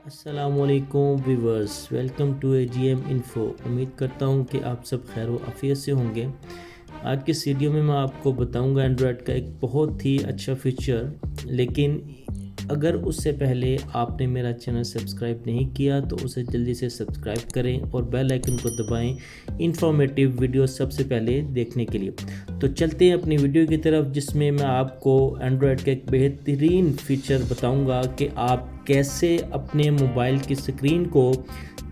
अस्सलामुअलैकुम viewers, welcome to AGM info. उम्मीद करता हूँ कि आप सब खैर व आफियत से होंगे। आज के इस वीडियो में मैं आपको बताऊँगा एंड्रॉयड का एक बहुत ही अच्छा फीचर। लेकिन अगर उससे पहले आपने मेरा चैनल सब्सक्राइब नहीं किया तो उसे जल्दी से सब्सक्राइब करें और बेल आइकन को दबाएं इंफॉर्मेटिव वीडियो सबसे पहले देखने के लिए। तो चलते हैं अपनी वीडियो की तरफ, जिसमें मैं आपको एंड्रॉयड का एक बेहतरीन फीचर बताऊंगा कि आप कैसे अपने मोबाइल की स्क्रीन को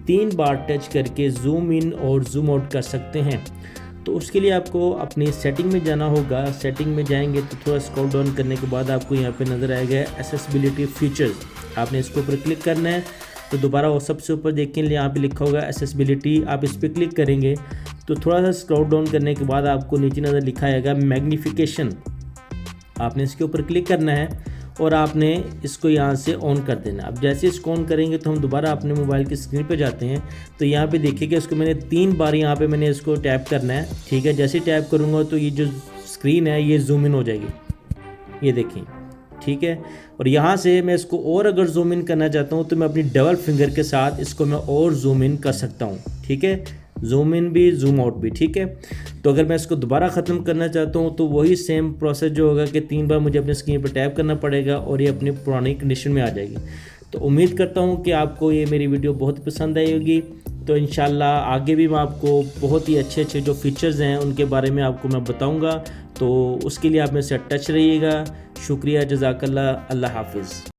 3 बार टच करके जूम इन और जूम आउट कर सकते हैं। तो उसके लिए आपको अपनी सेटिंग में जाना होगा। सेटिंग में जाएंगे तो थोड़ा स्क्रॉल डाउन करने के बाद आपको यहाँ पे नज़र आएगा एक्सेसिबिलिटी फीचर्स। आपने इसके ऊपर क्लिक करना है। तो दोबारा वो सबसे ऊपर देखें, यहाँ पे लिखा होगा एक्सेसिबिलिटी। आप इस पर क्लिक करेंगे तो थोड़ा सा स्क्रॉल डाउन करने के बाद आपको नीचे नज़र लिखा आएगा मैग्नीफिकेशन। आपने इसके ऊपर क्लिक करना है और आपने इसको यहाँ से ऑन कर देना। अब जैसे इसको ऑन करेंगे तो हम दोबारा अपने मोबाइल की स्क्रीन पे जाते हैं। तो यहाँ पे देखिए कि इसको मैंने 3 बार यहाँ पे मैंने इसको टैप करना है। ठीक है, जैसे टैप करूँगा तो ये जो स्क्रीन है ये जूम इन हो जाएगी, ये देखें। ठीक है, और यहाँ से मैं इसको और अगर जूम इन करना चाहता हूँ तो मैं अपनी डबल फिंगर के साथ इसको मैं और जूम इन कर सकता हूँ। ठीक है, जूम इन भी जूम आउट भी। ठीक है, तो अगर मैं इसको दोबारा ख़त्म करना चाहता हूँ तो वही सेम प्रोसेस जो होगा कि 3 बार मुझे अपने स्क्रीन पर टैप करना पड़ेगा और ये अपनी पुरानी कंडीशन में आ जाएगी। तो उम्मीद करता हूँ कि आपको ये मेरी वीडियो बहुत पसंद आई होगी। तो इंशाल्लाह आगे भी मैं आपको बहुत ही अच्छे अच्छे जो फीचर्स हैं उनके बारे में आपको मैं बताऊँगा। तो उसके लिए आप मेरे से टच रहिएगा। शुक्रिया, जज़ाकल्लाह, अल्लाह हाफिज़।